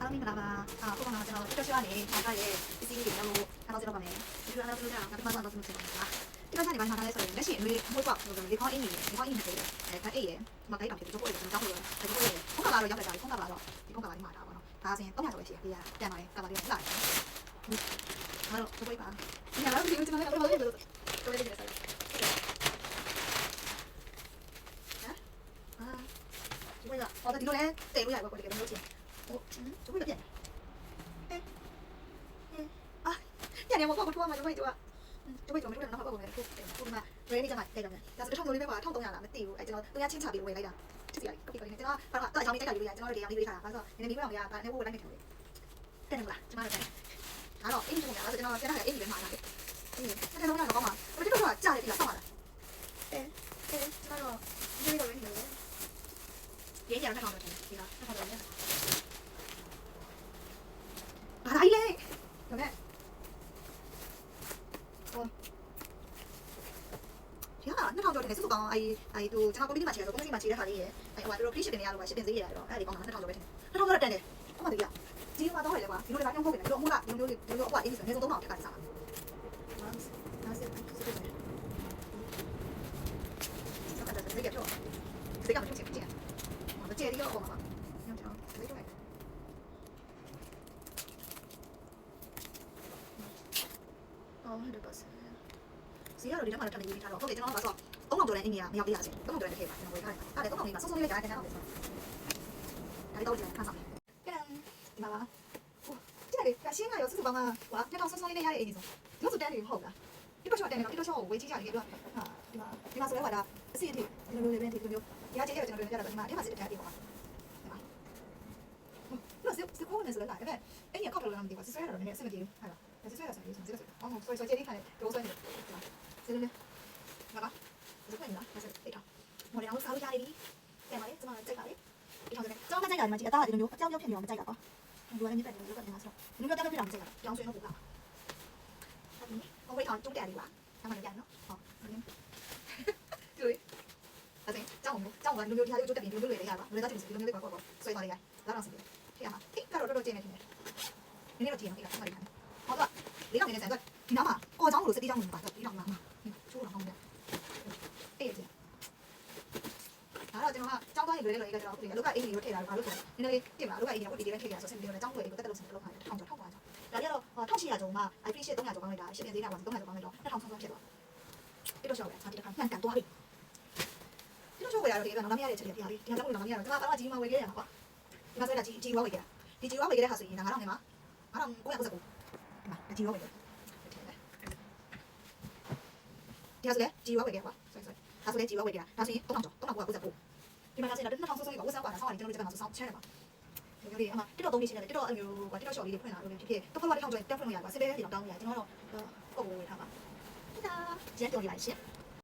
အားလုံးမင်္ဂလာပါခုကတော့ကျွန်တော်တက်ချွားနေခါကရဲ့ပစ္စည်းတွေတော့ထားတော့ကြတော့ပါမယ်ဒီလိုအားလုံးပြောကြတာနောက်တစ်ခါတော့ကျွန်တော်ဆက်ပါတက်ချွားနေပိုင်းမှာထားလဲဆိုရင်လက်ရှိအမေမွေးပေါက်ဆိုတော့ဒီခေါင်းအင်းကြီးဒီခေါင်းအင်းကြီးတွေဗတ်အေးရဲ့မကိတ်တောင်ဖြစ်တော့ပို့ရတယ်ကျွန်တော်ကြောက်လို့ဒီပို့ရတယ်ခုကလာတော့ရောက်ကြတာခုကလာတော့ဒီခုကလာလေးမှာထားပါတော့ဒါဆိုရင်300ကျော်ပဲရှိတယ်ပြန်ပါတယ်ကဘာလေးကလာတယ်အဲ့တော့ပို့ပါဒီကတော့ဒီကျွန်တော်လည်းတော့လေးလို့တော်လေးနေစားဒီကအော်ဒီလိုလဲတိတ်လို့ရပါကိုတကယ်လို့ချင်းဒီကပြန်ပြန်နေမှာပေါ့ကွာမှာကျွန်တော်တော့နောက်ပေါ့ပဲခုကရဲနေကြမှာတိုက်ကြမယ်ဒါဆို1300လေးပဲကွာ1300လားမသိဘူးအဲကျွန်တော်သူကချင်းချပြီးဝယ်လိုက်တာချစ်စီရတယ်ကပ်ပြီးကျွန်တော်တော့အကြောင်းလေးတိုက်ကြလို့ရကျွန်တော်တို့တရားလေးလေးထားတာဆိုတော့နည်းနည်းပြီးတော့ကလည်းဘိုးလိုက်နေတယ်တက်တယ်မလားကျွန်တော်လည်းဒါတော့အင်းကြီးကလည်းကျွန်တော်ပြန်လာအင်းကြီးပဲမှာလာတယ်အင်းကြီးတက်တော့တော့မှာဘယ်လိုတော့ကြားရပြီလားဆောက်လာကျွန်တော်ဒီလိုလေးနေတယ်ရင်းရတဲ့ကောင်တော့ဒီလားဆက်တော့ရတယ်ဘာလိုက်လဲဒါနဲ့2000ကျော်တယ်စုစုပေါင်းအဲသူကျွန်တော်ကွန်ပျူတာမှာချင်တယ်ကွန်ပျူတာမှာချင်တဲ့ခါလေးရယ်အဲဟိုကတို့ free shipping တွေရလို့ပါ shipping ဈေးရတော့အဲ့ဒီကောင်းတာ2000ကျော်ပဲထင်2000ကျော်တက်တယ်ဟုတ်ပါတကယ်ဒီမှာတော့ဟဲ့လေကွာဒီလိုလည်းပြောင်းဖို့ပဲဒီလိုအမှုလားဒီလိုအကွာအင်းဆိုနေစုံ3000ထက်ကစားပါနားစက်စစ်စစ်စကားတက်ဈေးကပြောဈေးကမဖြစ်ချင်ဘူးမကျေရီရောပေါ့မှာညောင်းချောင်းဈေးတော့အော်ဟဲ့တော့ဈေးကတော့ဒီထဲမှာလည်းထပ်နေပြီးထားတော့ဟုတ်တယ်ကျွန်တော်ကဆို3000ကျော်တဲ့အင်းကြီးကမရောက်သေးရစေ3000ကျော်တဲ့ထည့်ပါကျွန်တော်ဝယ်ထားတယ်ဒါလည်း3000လေးပါစုံစုံလေးပဲကြားတယ်ကျွန်တော်လည်းဆိုဒါတော့ဒီခါဆောင်ကဲဒီမှာပါကြည့်ရရှင်းကရောစုစုပေါင်းကဟို2000စုံစုံလေးနဲ့ရတဲ့အင်းကြီးဆိုဒီလိုဆိုတန်းနေဟုတ်လားဒီတော့ရှော့တန်းနေတော့ဒီတော့ရှော့ကိုဝေးကြည့်ကြတယ်ပြောဟာဒီမှာဆိုလဲဟိုဒါအစီအထိဒီလိုလေးပဲဒီလိုမျိုးဒီကကြည့်ရကျွန်တော်တို့ရတာဒီမှာစစ်တန်းဒီပေါ့နော်စစ်ကိုနေစလာအဲ့အဲ့ရခောက်လို့လည်းမသိဘူးစစ်ဆွဲရတော့လည်းအဆင်မပြေဘူးဟာစစ်ဆွဲရဆိုရင်စစ်ဆွဲအော်ဆွဲကြည့်နေခါနဲ့ဒိုးဆွဲနေစစ်နေလာပါဒီကွင်းလားဆက်တိတ်တော့မော်ဒယ်အောင်စားလို့ရနေပြီပြန်ပါလေကျွန်တော်ကြိုက်ပါလေဒီထောင်စနဲ့ကျွန်တော်မကြိုက်တာဒီမှာကြည့်အသားကဒီလိုမျိုးအကြောင်းဖြစ်နေအောင်မကြိုက်တာပေါ့ဒီလိုလည်းမြစ်တယ်လို့ကနေတာဆိုဒီလိုတက်တက်ပြတာမကြိုက်တာကြောင်းဆွဲတော့ဘူးလားဟုတ်ပြီဟိုဝေးအောင်ကျုပ်တယ်လေးပါအမှန်တရားနော်ဟုတ်ဒီလိုအဲ့ဒါကြောင်းကြောင်းကဒီလိုမျိုးထားလို့ကျုပ်တယ်ဒီလိုမျိုးလေးရပါဘယ်လိုသားတင်စီဒီလိုမျိုးလေးပေါ့ဆွဲသွားလိုက်ဒါတော့စီဖြစ်ရမှာထိကတော့တော်တော်ကျင်းနေတယ်နည်းနည်းတော့ကျင်းနေတယ်ဟုတ်တယ်ဟုတ်တော့လေးတော့နေနေဆိုင်တော့ဒီနားမှာကော်ချောင်းလို့စတိချောင်းလို့ပါတော့ဒီတော့မှာချိုးတော့အောင်တယ်အေးကြည့်ဒါတော့ကျွန်တော်ကကြောင်းသွားရင်လွယ်တယ်လို့ကျွန်တော်အလုပ်ကအင်ကြီးကိုထည့်တာလို့ဘာလို့ဆိုနည်းနည်းလေးပြင်ပါအလုပ်ကအင်ကြီးကိုဒီလေးပဲထည့်ရဆိုစင်ပြီးတော့ကြောင်းွယ်လေးကိုတက်တက်လို့စင်လုပ်ခိုင်းတယ်ထောင်ကျော်ထောက်ပါကြောင်းဒါကြတော့1800ကျော်မှ free ship 300ကျော်ပေါင်းလိုက်တာ shipping ဈေးကပါ300ကျော်ပေါင်းလိုက်တော့2000ဆုံးဖြစ်သွားပြီတော့ရှောက်ရစားတိတစ်ခါမှန်ကန်သွားပြီဒီတော့ရှောက်ရတော့ဒီကနောက်မရတဲ့ချက်တွေပြရပြီဒီကကြောင်းလို့နောက်မရတော့ကျွန်တော်ကကြီးမဝယ်ခဲ့ရမှာကွာဒီမှာဆိုရင်ကြီးဝယ်ခဲ့တာဒီကြီးဝယ်ခဲ့တဲ့ဟာဆိုရင်9000နဲ့မှာ9999ဒီမှာကြီးဝယ်ခဲ့ဒီဟာဆိုလေကြီးဝယ်ခဲ့ကွာဆိုဒါဆိုလေကြီးဝယ်ခဲ့တာဒါဆိုရင်3000ကျော်3999ဒီမှာဒါဆိုရင်2000ဆိုဆိုကိုဝယ်စားပါလားဆောင်းရတယ်ကျွန်တော်တို့ကဆောင်းချဲတယ်ပါဒီလိုလေးအမတစ်တော့3နေရှိတယ်တစ်တော့အမျိုးကွာတစ်တော့ short လေးတွေဖွင့်လာလို့ဖြစ်ဖြစ်တော့ဖက်ဝါတစ်ထောင်ကျော်တက်ဖွင့်လို့ရကွာစစ်ပဲစီတော့တောင်းလို့ရကျွန်တော်တော့ပုံဝယ်ထားပါဒါကျန်တော်လေးပါရှင့်